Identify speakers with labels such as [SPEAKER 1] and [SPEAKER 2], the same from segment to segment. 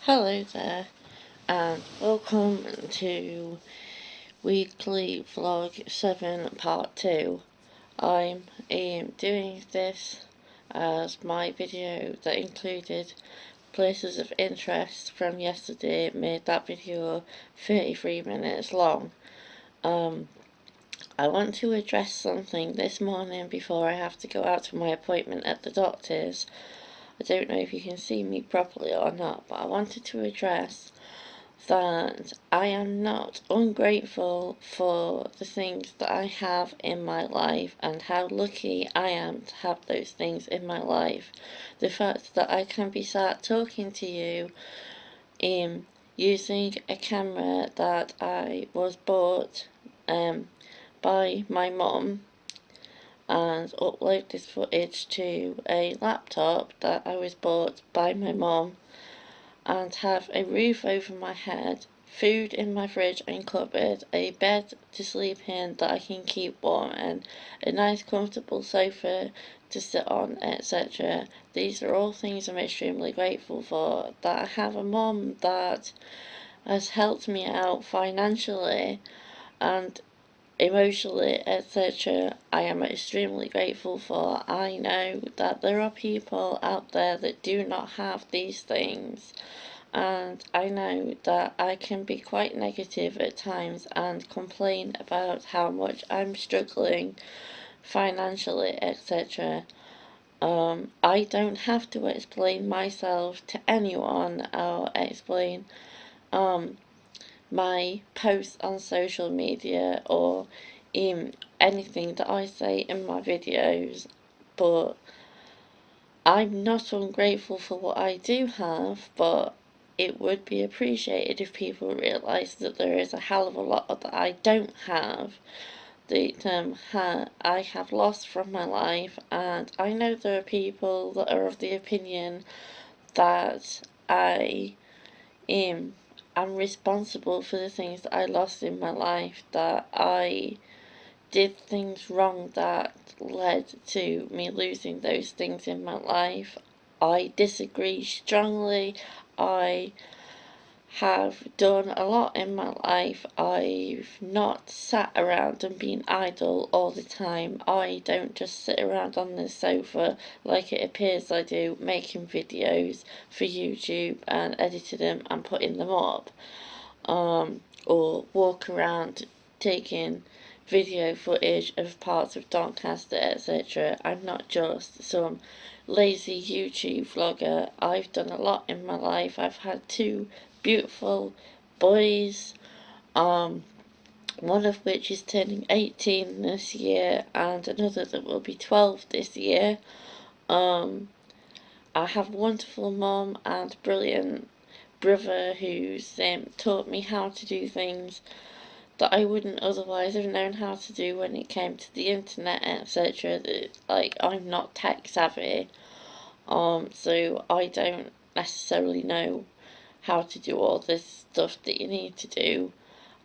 [SPEAKER 1] Hello there, and welcome to weekly vlog 7 part 2. I'm doing this as my video that included places of interest from yesterday made that video 33 minutes long. I want to address something this morning before I have to go out to my appointment at the doctor's. I don't know if you can see me properly or not, but I wanted to address that I am not ungrateful for the things that I have in my life and how lucky I am to have those things in my life. The fact that I can be sat talking to you using a camera that I was bought by my mum and upload this footage to a laptop that I was bought by my mum and have a roof over my head, food in my fridge and cupboard, a bed to sleep in that I can keep warm, and a nice comfortable sofa to sit on, etc. These are all things I'm extremely grateful for. That I have a mum that has helped me out financially and emotionally, etc. I am extremely grateful for. I know that there are people out there that do not have these things, and I know that I can be quite negative at times and complain about how much I'm struggling financially, etc. I don't have to explain myself to anyone or explain my posts on social media or anything that I say in my videos, but I'm not ungrateful for what I do have, but it would be appreciated if people realised that there is a hell of a lot that I don't have that I have lost from my life, and I know there are people that are of the opinion that I am responsible for the things that I lost in my life, that I did things wrong that led to me losing those things in my life. I disagree strongly. I have done a lot in my life. I've not sat around and been idle all the time. I don't just sit around on the sofa like it appears I do, making videos for YouTube and editing them and putting them up. Or walk around taking video footage of parts of Doncaster, etc. I'm not just some lazy YouTube vlogger. I've done a lot in my life. I've had two beautiful boys, one of which is turning 18 this year and another that will be 12 this year. I have a wonderful mum and brilliant brother who's taught me how to do things that I wouldn't otherwise have known how to do when it came to the internet, etc. Like, I'm not tech savvy, so I don't necessarily know how to do all this stuff that you need to do.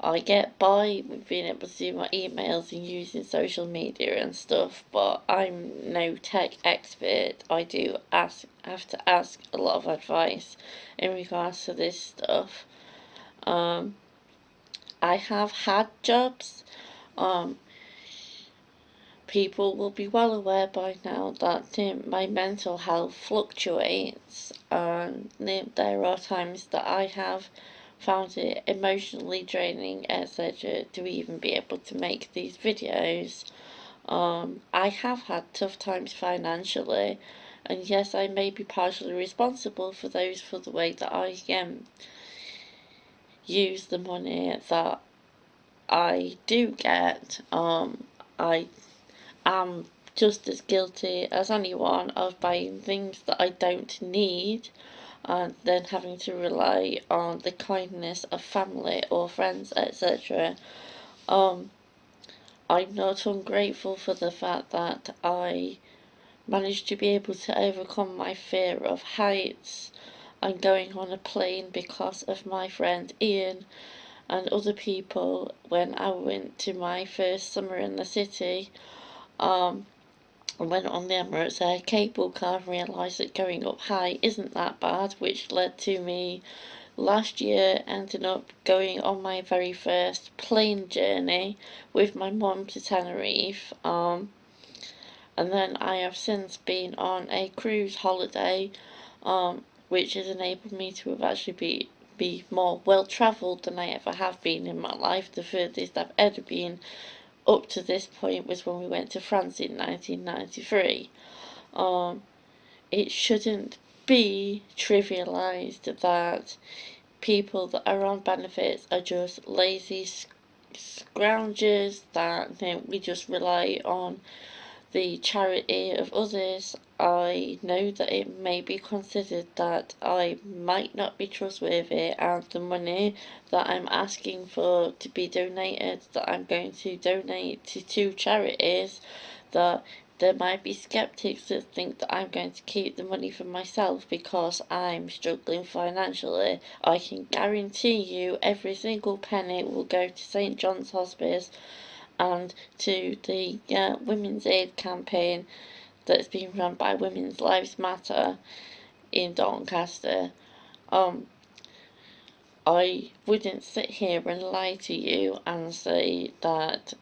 [SPEAKER 1] I get by with being able to do my emails and using social media and stuff, but I'm no tech expert. I do have to ask a lot of advice in regards to this stuff. I have had jobs. People will be well aware by now that my mental health fluctuates, and there are times that I have found it emotionally draining, etc., to even be able to make these videos. I have had tough times financially, and yes, I may be partially responsible for the way that I use the money that I do get. I am just as guilty as anyone of buying things that I don't need and then having to rely on the kindness of family or friends, etc. I'm not ungrateful for the fact that I managed to be able to overcome my fear of heights and going on a plane because of my friend Ian and other people when I went to my first summer in the city. I went on the Emirates Air cable car and realised that going up high isn't that bad, which led to me last year ending up going on my very first plane journey with my mum to Tenerife. And then I have since been on a cruise holiday, which has enabled me to have actually be more well travelled than I ever have been in my life. The furthest I've ever been up to this point was when we went to France in 1993. It shouldn't be trivialised that people that are on benefits are just lazy scroungers, that we just rely on the charity of others. I know that it may be considered that I might not be trustworthy, and the money that I'm asking for to be donated, that I'm going to donate to two charities, that there might be skeptics that think that I'm going to keep the money for myself because I'm struggling financially. I can guarantee you every single penny will go to St John's Hospice and to the Women's Aid campaign that's been run by Women's Lives Matter in Doncaster. I wouldn't sit here and lie to you and say that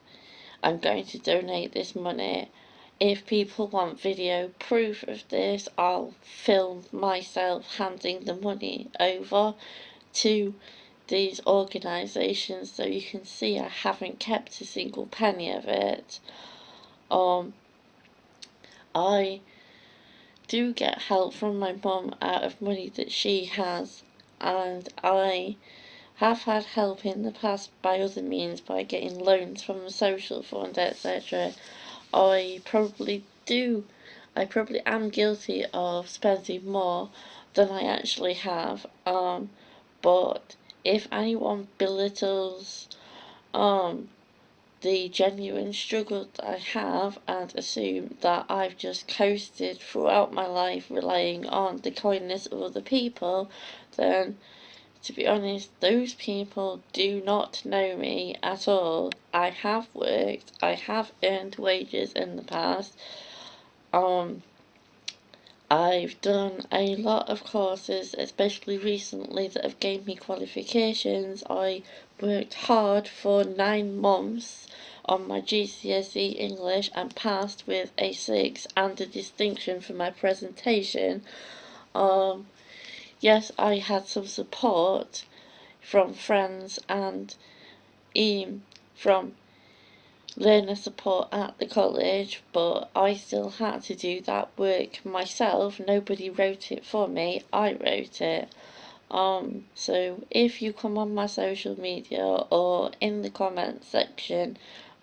[SPEAKER 1] I'm going to donate this money. If people want video proof of this, I'll film myself handing the money over to these organisations so you can see I haven't kept a single penny of it. I do get help from my mum out of money that she has, and I have had help in the past by other means, by getting loans from the social fund, etc. I probably am guilty of spending more than I actually have, but if anyone belittles the genuine struggle that I have and assume that I've just coasted throughout my life relying on the kindness of other people, then to be honest, those people do not know me at all. I have worked, I have earned wages in the past. I've done a lot of courses, especially recently, that have gained me qualifications. I worked hard for 9 months on my GCSE English and passed with a 6 and a distinction for my presentation. Yes, I had some support from friends and from learner support at the college, but I still had to do that work myself. Nobody wrote it for me, I wrote it. So if you come on my social media or in the comment section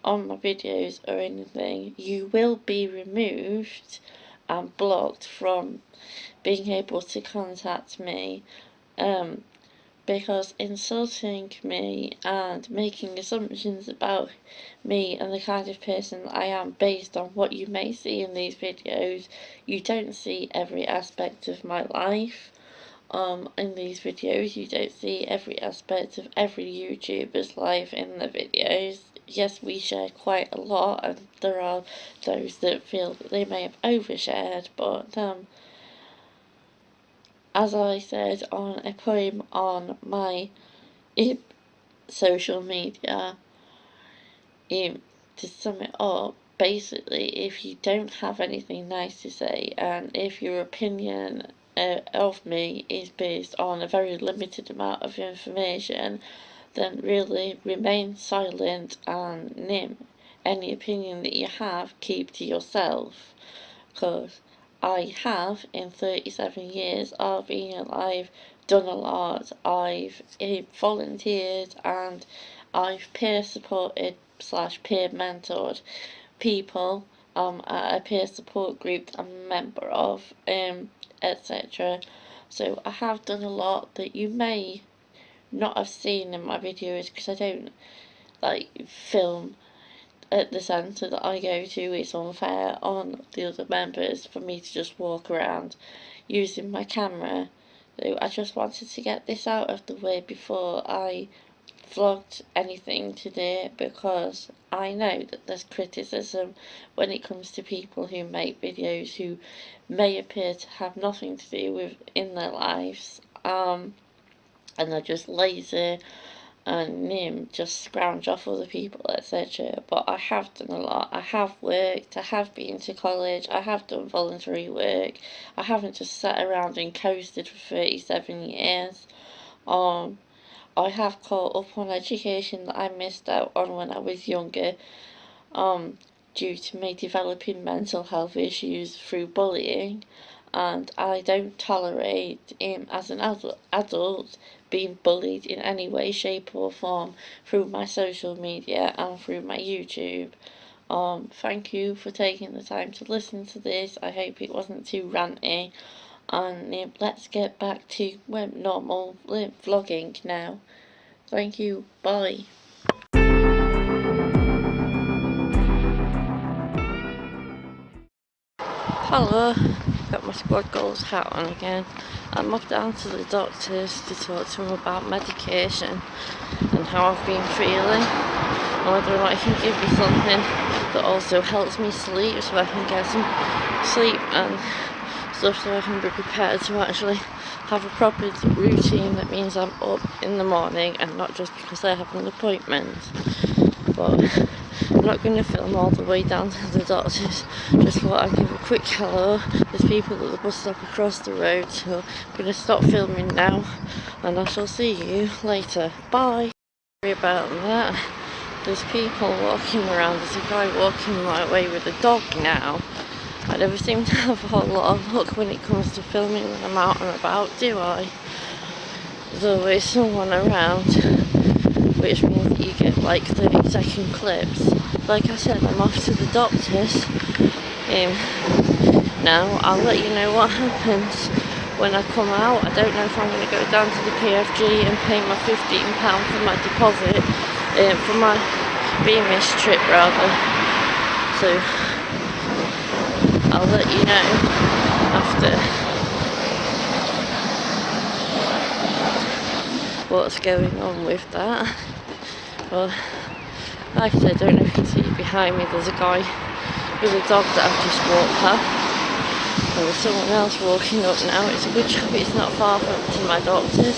[SPEAKER 1] on my videos or anything, you will be removed and blocked from being able to contact me. Because insulting me and making assumptions about me and the kind of person that I am based on what you may see in these videos, you don't see every aspect of my life. In these videos, you don't see every aspect of every YouTuber's life in the videos. Yes, we share quite a lot, and there are those that feel that they may have overshared, but as I said on a poem on my social media, to sum it up, basically, if you don't have anything nice to say, and if your opinion of me is based on a very limited amount of information, then really remain silent and any opinion that you have, keep to yourself. Because I have, in 37 years of being alive, done a lot. I've volunteered and I've peer supported / peer mentored people at a peer support group that I'm a member of, etc. So I have done a lot that you may not have seen in my videos, because I don't film at the centre that I go to. It's unfair on the other members for me to just walk around using my camera. So I just wanted to get this out of the way before I vlogged anything today because I know that there's criticism when it comes to people who make videos who may appear to have nothing to do with in their lives, and they're just lazy and just scrounge off other people, etc. But I have done a lot. I have worked, I have been to college, I have done voluntary work. I haven't just sat around and coasted for 37 years. I have caught up on education that I missed out on when I was younger, due to me developing mental health issues through bullying, and I don't tolerate, as an adult, being bullied in any way, shape or form through my social media and through my YouTube. Thank you for taking the time to listen to this. I hope it wasn't too ranty, and let's get back to normal vlogging now. Thank you, bye. Hello, got my squad goals hat on again. I'm off down to the doctors to talk to them about medication and how I've been feeling, and whether or not he can give me something that also helps me sleep, so I can get some sleep and stuff, so I can be prepared to actually have a proper routine that means I'm up in the morning and not just because I have an appointment. But I'm not going to film all the way down to the doctors. Just thought I'd give a quick hello. There's people at the bus stop across the road, so I'm going to stop filming now, and I shall see you later. Bye. Sorry about that. There's people walking around. There's a guy walking my way with a dog now. I never seem to have a whole lot of luck when it comes to filming when I'm out and about, do I? There's always someone around, which means that you get like 30-second clips. Like I said, I'm off to the doctors now. I'll let you know what happens when I come out. I don't know if I'm going to go down to the PFG and pay my £15 for my deposit, for my Beamish trip rather. So I'll let you know after what's going on with that. Well, like I said, I don't know if you can see behind me, there's a guy with a dog that I've just walked past, and there's someone else walking up now. It's a good job it's not far from to my doctor's.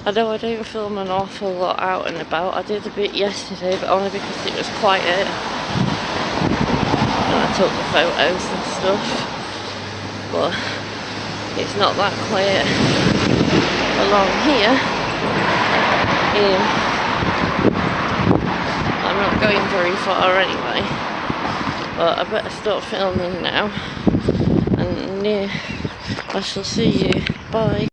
[SPEAKER 1] I know I don't film an awful lot out and about. I did a bit yesterday, but only because it was quiet. And I took the photos and stuff, but it's not that quiet along here. I'm not going very far anyway, but I better stop filming now, and I shall see you. Bye.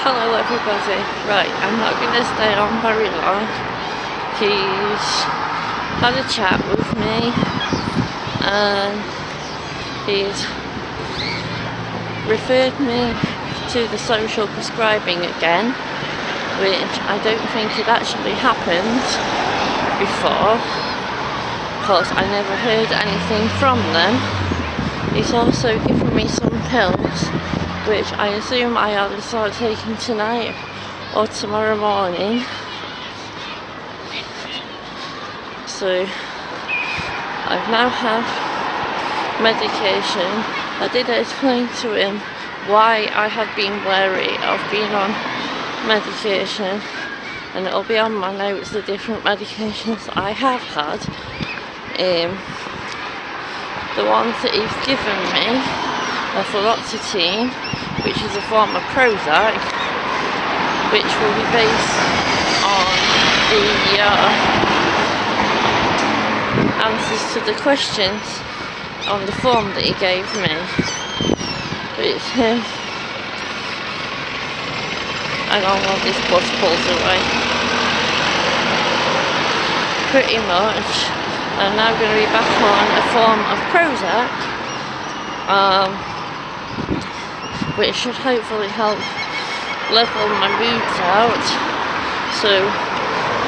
[SPEAKER 1] Hello everybody. Right, I'm not going to stay on very long. He's had a chat with me and he's referred me to the social prescribing again, which I don't think had actually happened before because I never heard anything from them. He's also given me some pills which I assume I either start taking tonight or tomorrow morning. So I've now had medication. I did explain to him why I had been wary of being on medication, and it'll be on my notes the different medications I have had. The ones that he's given me are fluoxetine, which is a form of Prozac, which will be based on the answers to the questions on the form that he gave me. Which, hang on while this bus pulls away. Pretty much, I'm now going to be back on a form of Prozac, which should hopefully help level my moods out, so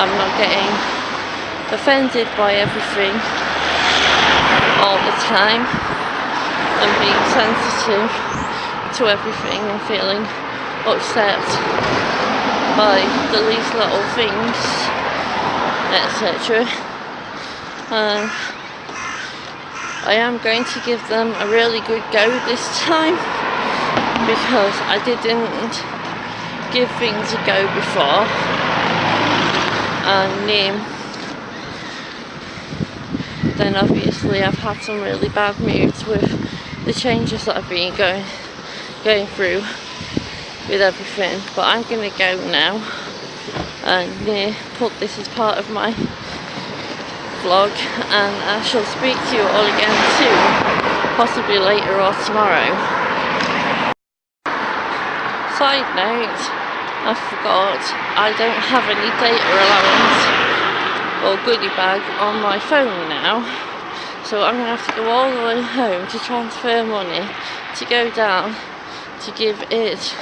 [SPEAKER 1] I'm not getting offended by everything all the time and being sensitive to everything and feeling upset by the least little things, etc. I am going to give them a really good go this time, because I didn't give things a go before, and then obviously I've had some really bad moods with the changes that I've been going through with everything. But I'm going to go now and put this as part of my vlog, and I shall speak to you all again soon, possibly later or tomorrow. Side note, I forgot, I don't have any data allowance or goodie bag on my phone now, so I'm going to have to go all the way home to transfer money to go down to give it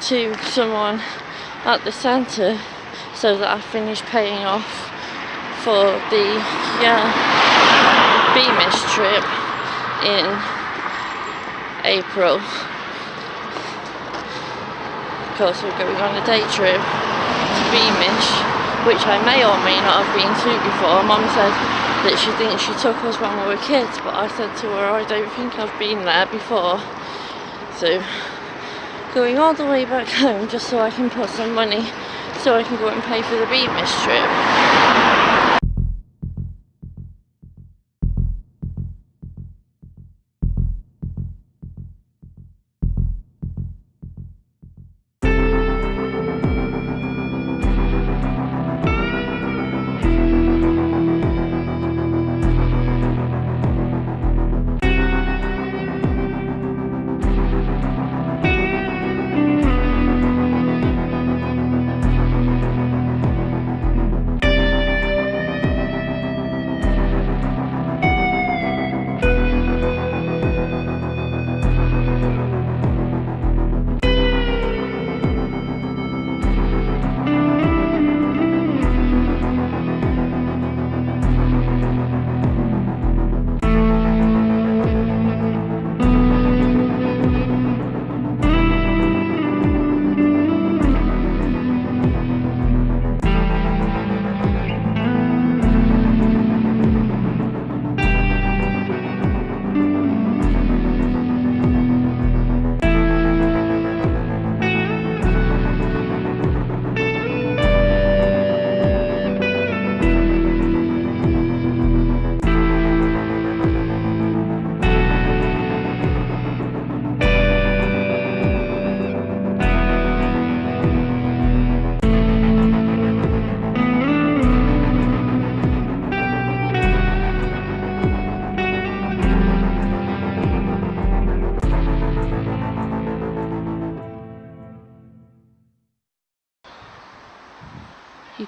[SPEAKER 1] to someone at the centre so that I finish paying off for the Beamish trip in April. Of course, we're going on a day trip to Beamish, which I may or may not have been to before. Mum said that she thinks she took us when we were kids, but I said to her I don't think I've been there before. So going all the way back home just so I can put some money so I can go and pay for the Beamish trip.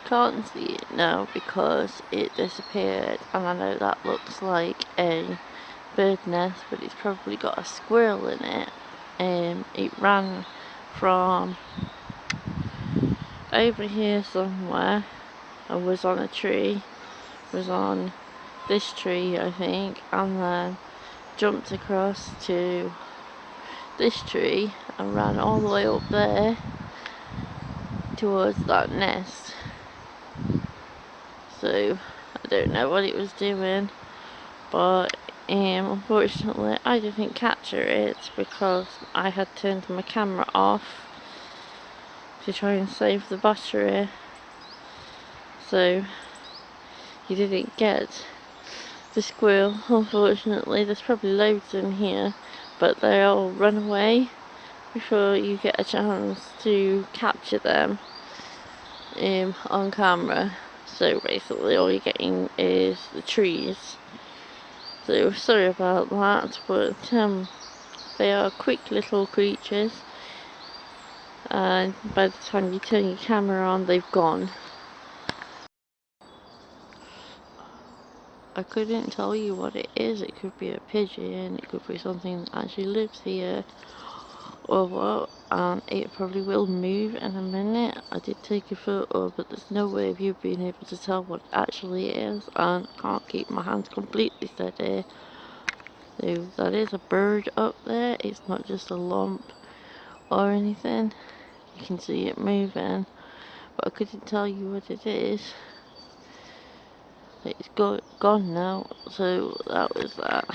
[SPEAKER 1] can't see it now because it disappeared, and I know that looks like a bird nest, but it's probably got a squirrel in it. It ran from over here somewhere and was on a tree, was on this tree I think, and then jumped across to this tree and ran all the way up there towards that nest. So I don't know what it was doing, but unfortunately I didn't capture it because I had turned my camera off to try and save the battery, so you didn't get the squirrel. Unfortunately, there's probably loads in here, but they all run away before you get a chance to capture them on camera. So basically all you're getting is the trees. So sorry about that, but they are quick little creatures, and by the time you turn your camera on, they've gone. I couldn't tell you what it is. It could be a pigeon, it could be something that actually lives here, or what, and it probably will move in a minute. I did take a photo, but there's no way of you being able to tell what it actually is, and I can't keep my hands completely steady. So that is a bird up there. It's not just a lump or anything. You can see it moving, but I couldn't tell you what it is. It's gone now, so that was that.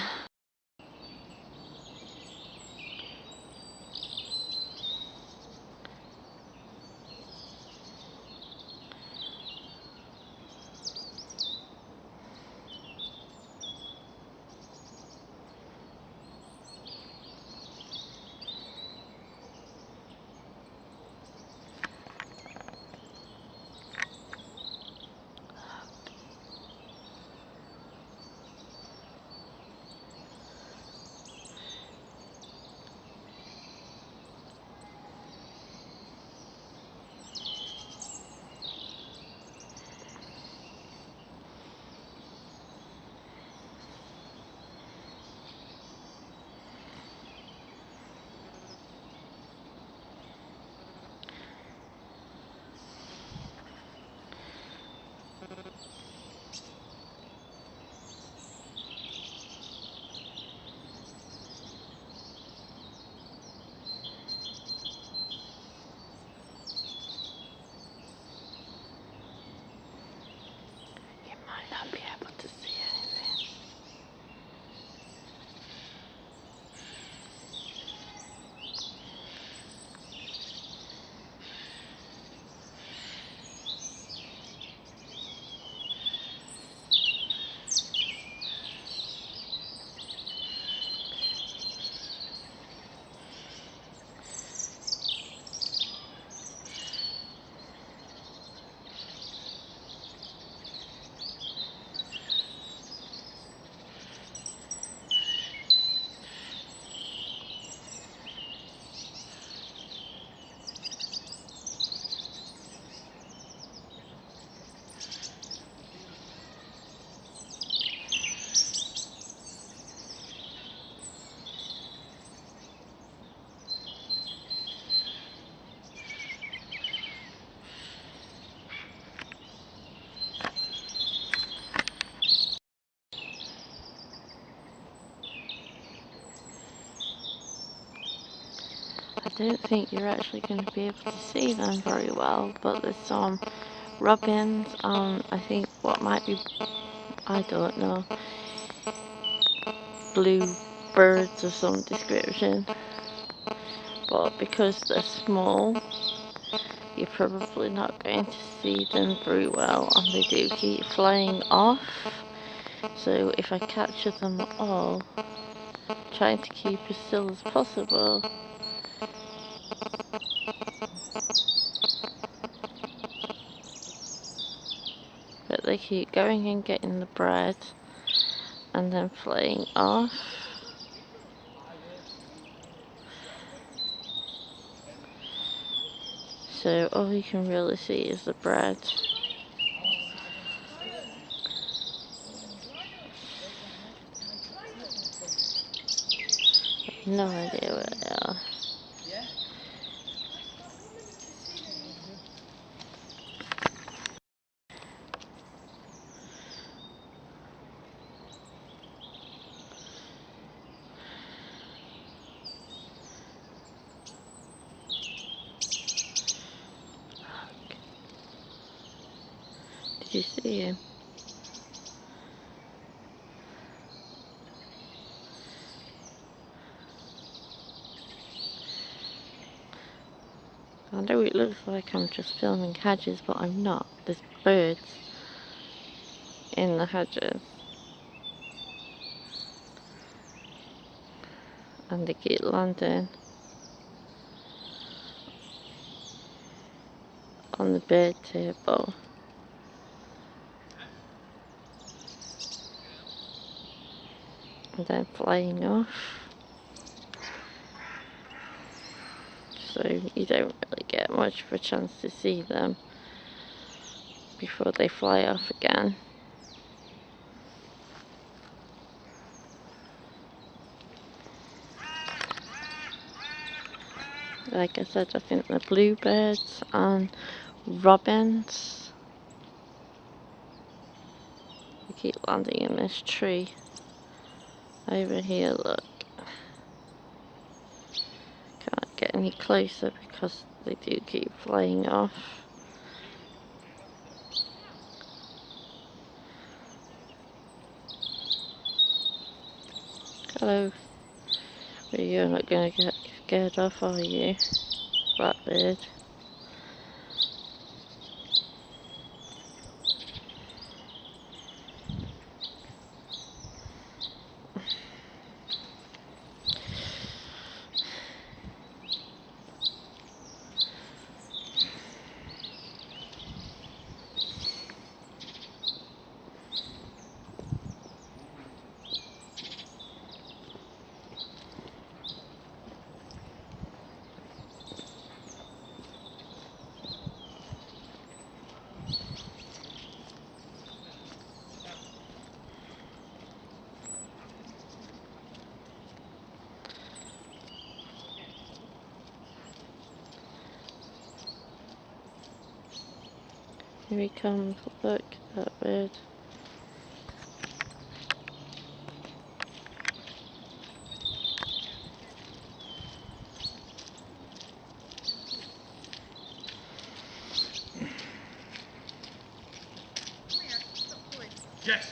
[SPEAKER 1] You might not be able to see anything. I don't think you're actually going to be able to see them very well, but there's some robins on, I think what might be, I don't know, blue birds of some description. But because they're small, you're probably not going to see them very well, and they do keep flying off. So if I capture them all, trying to keep as still as possible, but they keep going and getting the bread and then flying off. So all you can really see is the bread. No idea where they are. Did you see him? I know it looks like I'm just filming hedges, but I'm not. There's birds in the hedges. And they keep landing on the bird table. And then flying off. So you don't really get much of a chance to see them before they fly off again. Like I said, I think the bluebirds and robins, they keep landing in this tree over here. Look, can't get any closer because they do keep flying off. Hello. But you're not going to get scared off, are you, blackbird? Here he comes, look, that bird.
[SPEAKER 2] Yes.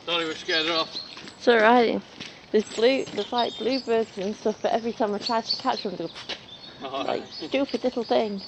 [SPEAKER 2] Thought he was scared off.
[SPEAKER 1] It's alright. There's like bluebirds and stuff, but every time I try to catch them, they go like stupid little thing.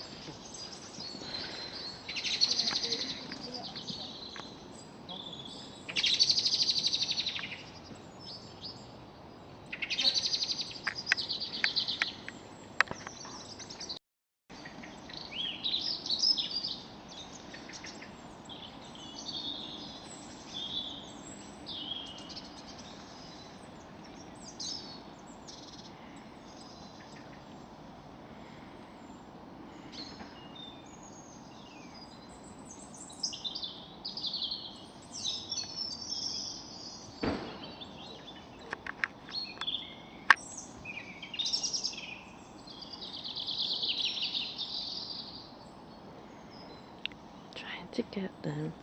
[SPEAKER 1] Trying to get them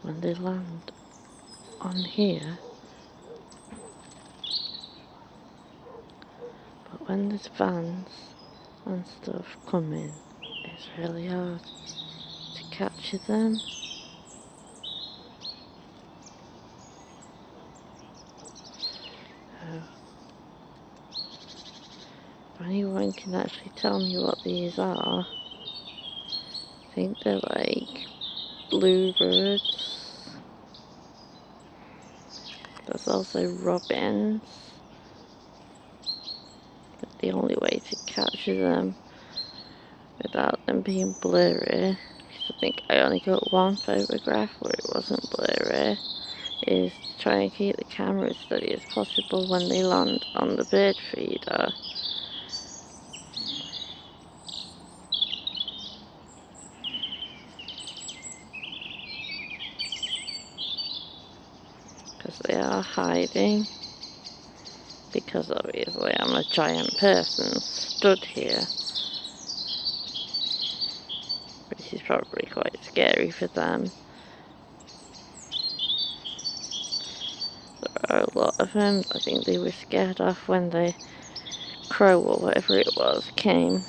[SPEAKER 1] when they land on here. But when there's vans and stuff coming, it's really hard to capture them. If anyone can actually tell me what these are, I think they're like bluebirds. There's also robins. But the only way to capture them without them being blurry, because I think I only got one photograph where it wasn't blurry, is to try and keep the camera as steady as possible when they land on the bird feeder. are hiding, because obviously I'm a giant person stood here, which is probably quite scary for them. There are a lot of them. I think they were scared off when the crow or whatever it was came.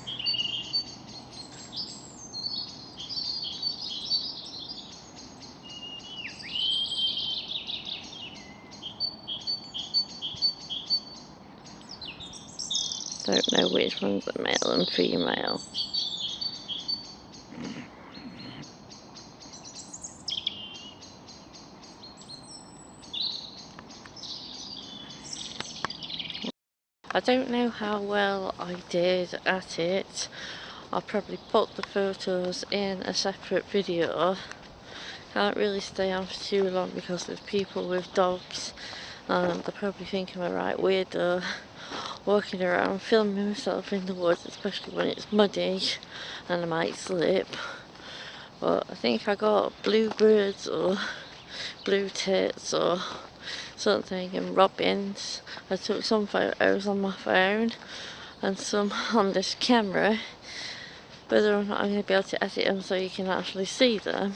[SPEAKER 1] Don't know which ones are male and female. I don't know how well I did at it. I'll probably put the photos in a separate video. Can't really stay on for too long because there's people with dogs and they'll probably think I'm a right weirdo walking around filming myself in the woods, especially when it's muddy and I might slip. But I think I got bluebirds or blue tits or something and robins. I took some photos on my phone and some on this camera. Whether or not I'm going to be able to edit them so you can actually see them,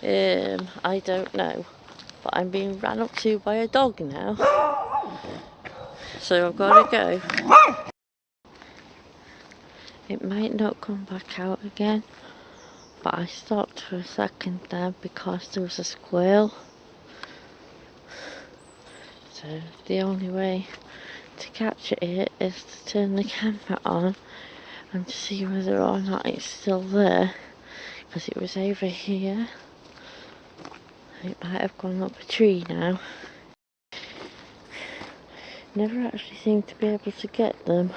[SPEAKER 1] I don't know. But I'm being ran up to by a dog now, so I've got to go. It might not come back out again, but I stopped for a second there because there was a squirrel. So the only way to capture it is to turn the camera on and to see whether or not it's still there, because it was over here. It might have gone up a tree now. Never actually seemed to be able to get them.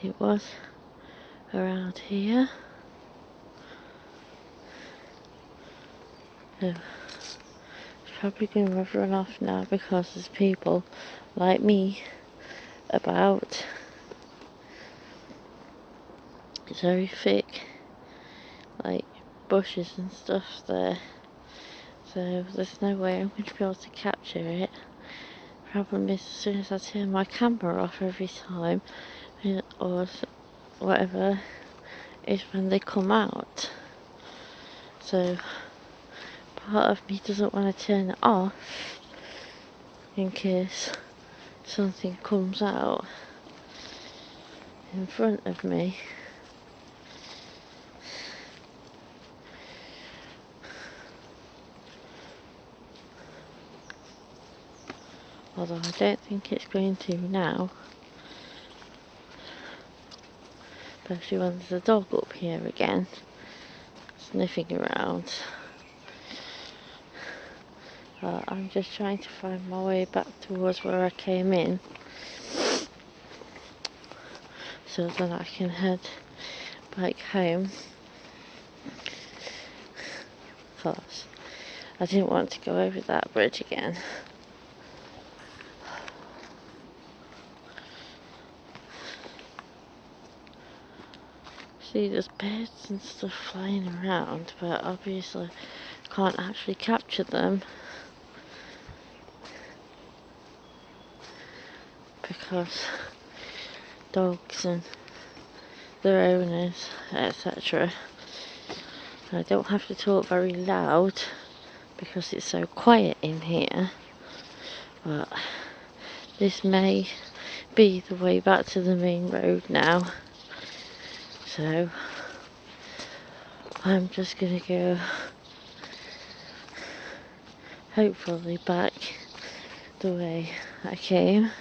[SPEAKER 1] It was around here. So it's probably going to have run off now because there's people like me about. It's very thick, like bushes and stuff there. So there's no way I'm going to be able to capture it. Problem is, as soon as I turn my camera off every time, or whatever, is when they come out. So part of me doesn't want to turn it off in case something comes out in front of me. Although I don't think it's going to now. Especially when there's a dog up here again, sniffing around. I'm just trying to find my way back towards where I came in, so then I can head back home. Because I didn't want to go over that bridge again. See, there's birds and stuff flying around, but obviously can't actually capture them because dogs and their owners, etc. I don't have to talk very loud because it's so quiet in here, but this may be the way back to the main road now. So I'm just gonna go, hopefully back the way I came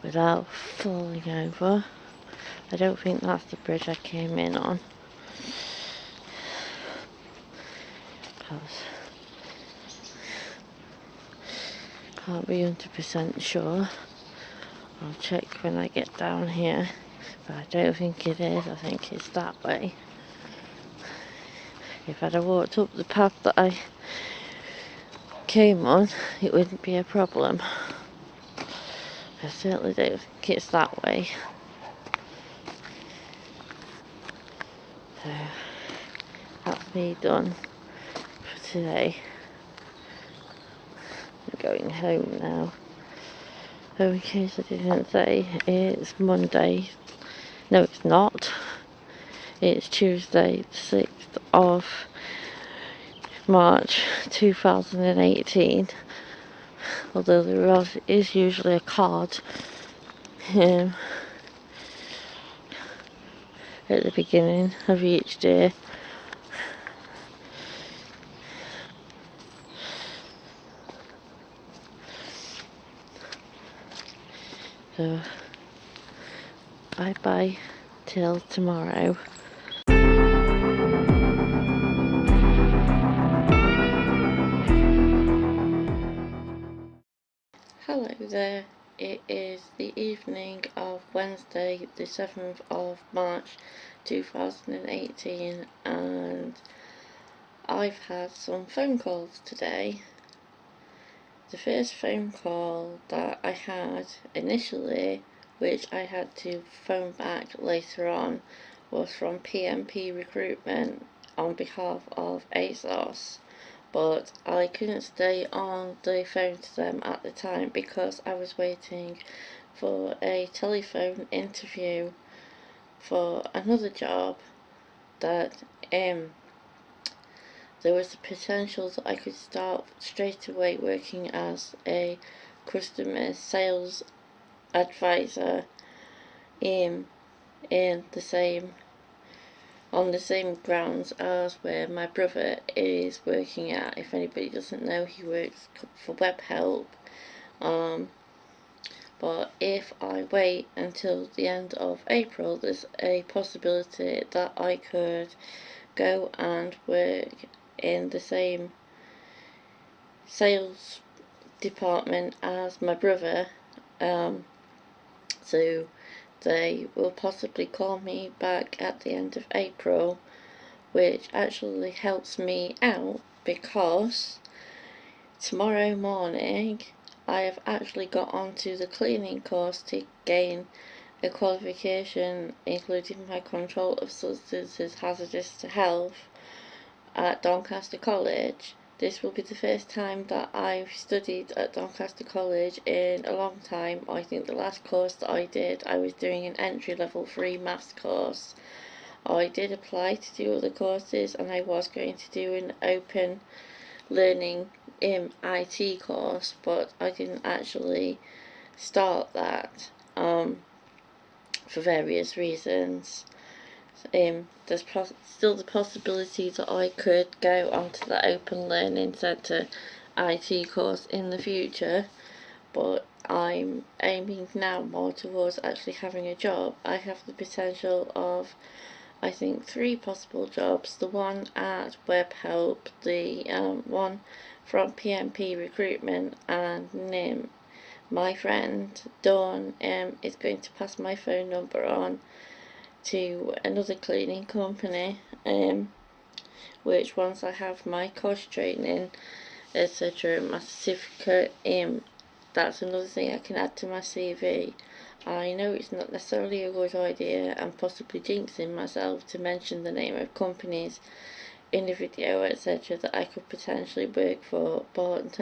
[SPEAKER 1] without falling over. I don't think that's the bridge I came in on, because can't be 100% sure. I'll check when I get down here, but I don't think it is. I think it's that way. If I'd have walked up the path that I came on, it wouldn't be a problem. I certainly don't think it's that way. So me done for today. I'm going home now. In case I didn't say, it's Monday. No, it's not. It's Tuesday, the 6th of March 2018. Although there is usually a card at the beginning of each day. So, bye bye till tomorrow. Hello there, it is the evening of Wednesday the 7th of March 2018 and I've had some phone calls today. The first phone call that I had initially, which I had to phone back later on, was from PMP Recruitment on behalf of ASOS. But I couldn't stay on the phone to them at the time because I was waiting for a telephone interview for another job that there was the potential that I could start straight away working as a customer sales advisor on the same grounds as where my brother is working at. If anybody doesn't know, he works for Webhelp. But if I wait until the end of April, there's a possibility that I could go and work in the same sales department as my brother. So they will possibly call me back at the end of April, which actually helps me out because tomorrow morning I have actually got onto the cleaning course to gain a qualification including my control of substances hazardous to health at Doncaster College. This will be the first time that I've studied at Doncaster College in a long time. I think the last course that I did, I was doing an entry level 3 maths course. I did apply to do other courses and I was going to do an open learning IT course, but I didn't actually start that for various reasons. There's still the possibility that I could go onto the Open Learning Centre IT course in the future, but I'm aiming now more towards actually having a job. I have the potential of, I think, 3 possible jobs. The one at Webhelp, the one from PMP Recruitment, and NIM. My friend Dawn is going to pass my phone number on to another cleaning company, which once I have my course training, etc., my certificate, that's another thing I can add to my CV. I know it's not necessarily a good idea and possibly jinxing myself to mention the name of companies in the video, etc., that I could potentially work for, but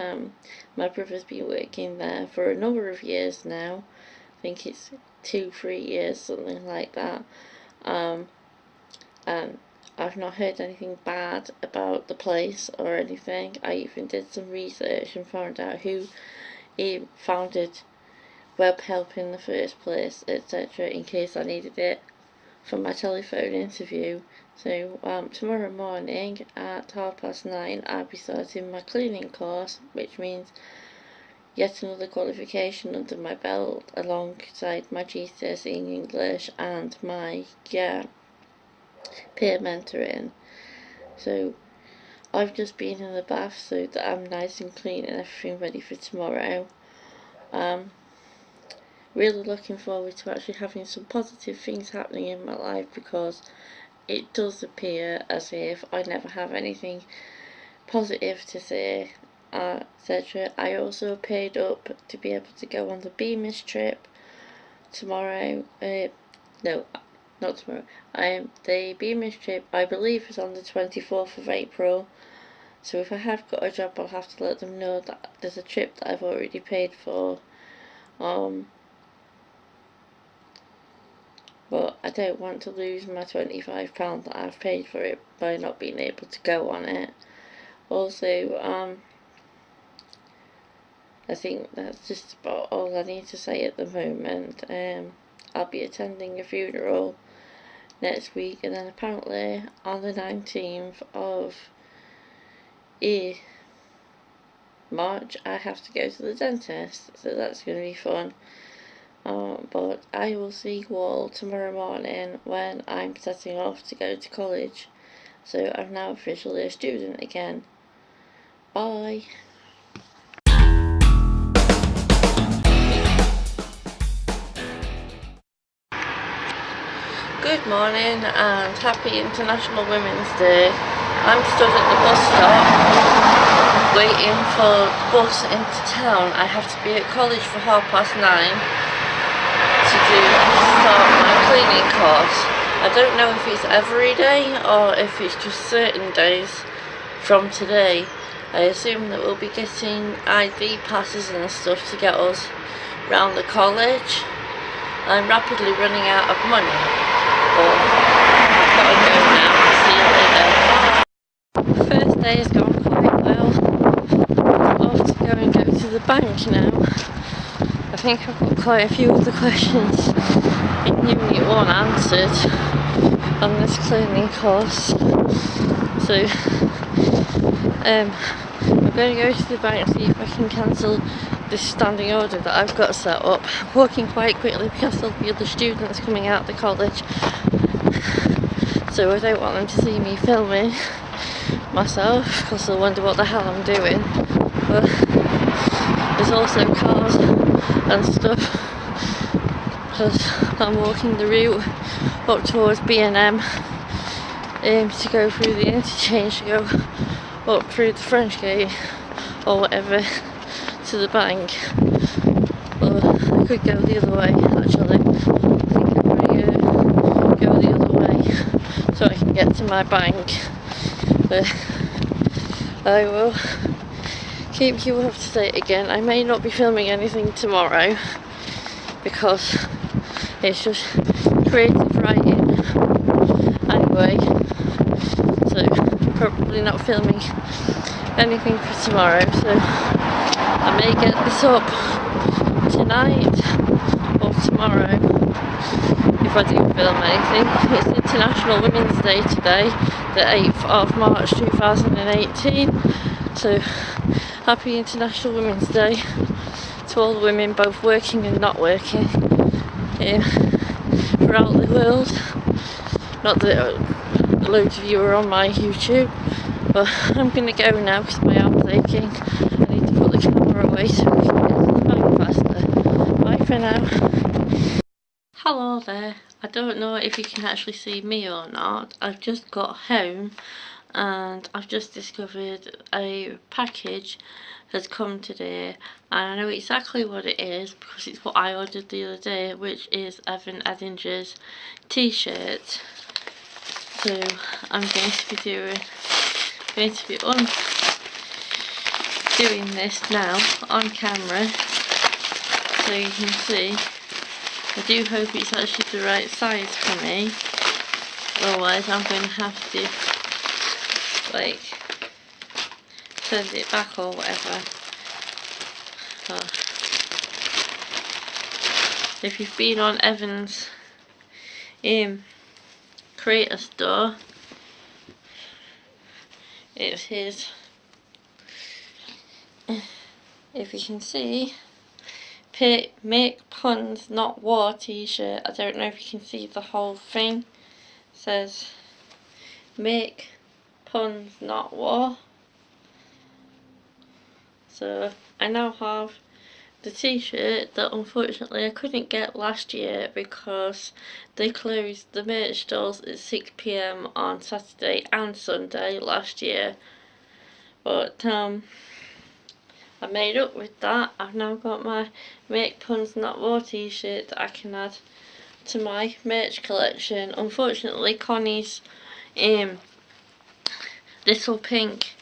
[SPEAKER 1] my brother's been working there for a number of years now. I think it's 2-3 years, something like that. And I've not heard anything bad about the place or anything. I even did some research and found out who founded Webhelp in the first place, etc., in case I needed it for my telephone interview. So tomorrow morning at 9:30 I'll be starting my cleaning course, which means yet another qualification under my belt alongside my GCSE in English and my peer mentoring. So I've just been in the bath so that I'm nice and clean and everything ready for tomorrow. Really looking forward to actually having some positive things happening in my life, because it does appear as if I never have anything positive to say, etc. I also paid up to be able to go on the Beamish trip tomorrow. No, not tomorrow. The BMS trip, I believe, is on the 24th of April. So if I have got a job, I'll have to let them know that there's a trip that I've already paid for. But I don't want to lose my £25 that I've paid for it by not being able to go on it. Also, I think that's just about all I need to say at the moment. I'll be attending a funeral next week, and then apparently on the 19th of March I have to go to the dentist, so that's going to be fun. But I will see you all tomorrow morning when I'm setting off to go to college. So I'm now officially a student again. Bye. Good morning and happy International Women's Day. I'm stood at the bus stop waiting for the bus into town. I have to be at college for 9:30 to start my cleaning course. I don't know if it's every day or if it's just certain days from today. I assume that we'll be getting ID passes and stuff to get us round the college. I'm rapidly running out of money, but I've got to go now. See you later. First day has gone quite well. I'm off to go and go to the bank now. I think I've got quite a few of the questions in Unit 1 answered on this cleaning course. So I'm going to go to the bank and see if I can cancel this standing order that I've got set up. I'm walking quite quickly because there'll be other students coming out of the college, so I don't want them to see me filming myself because they'll wonder what the hell I'm doing. But there's also cars and stuff because I'm walking the route up towards B&M to go through the interchange to go up through the French Gate or whatever to the bank. But I could go the other way actually. I think I'm going to go the other way so I can get to my bank. But I will keep you up to date again. I may not be filming anything tomorrow because it's just creative writing anyway, so probably not filming anything for tomorrow. So I may get this up tonight or tomorrow if I do film anything. It's International Women's Day today, the 8th of March 2018. So happy International Women's Day to all the women, both working and not working, throughout the world. Not that loads of you are on my YouTube, but I'm going to go now because my arm's aching. I need to put the camera away so we can get to the bank faster. Bye for now. Hello there. I don't know if you can actually see me or not. I've just got home and I've just discovered a package has come today, and I know exactly what it is because it's what I ordered the other day, which is Evan Edinger's t-shirt. So I'm going to be doing this now on camera so you can see. I do hope it's actually the right size for me, otherwise I'm going to have to like send it back or whatever. If you've been on Evan's creator store, it's his, if you can see, Make Puns Not War t-shirt. I don't know if you can see the whole thing. It says Make Puns Not War. So I now have the t-shirt that unfortunately I couldn't get last year because they closed the merch stores at 6 PM on Saturday and Sunday last year. But I made up with that. I've now got my Make Puns Not War t-shirt that I can add to my merch collection. Unfortunately, Connie's little pink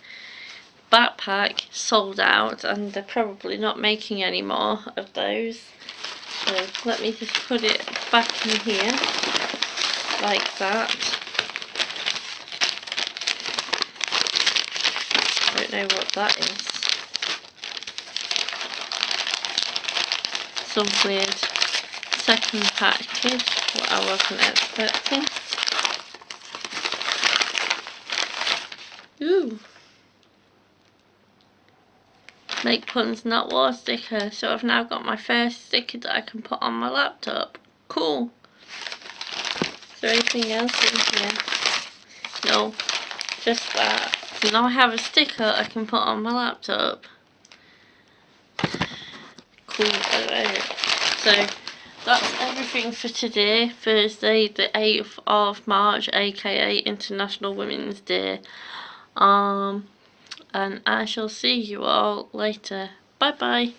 [SPEAKER 1] backpack sold out, and they're probably not making any more of those. So let me just put it back in here like that. I don't know what that is. Some weird second package, what I wasn't expecting. Ooh. Make puns not war sticker. So I've now got my first sticker that I can put on my laptop. Cool. Is there anything else in here? No, just that. So now I have a sticker I can put on my laptop. Cool. So that's everything for today, Thursday the 8th of March, aka International Women's Day. And I shall see you all later. Bye bye.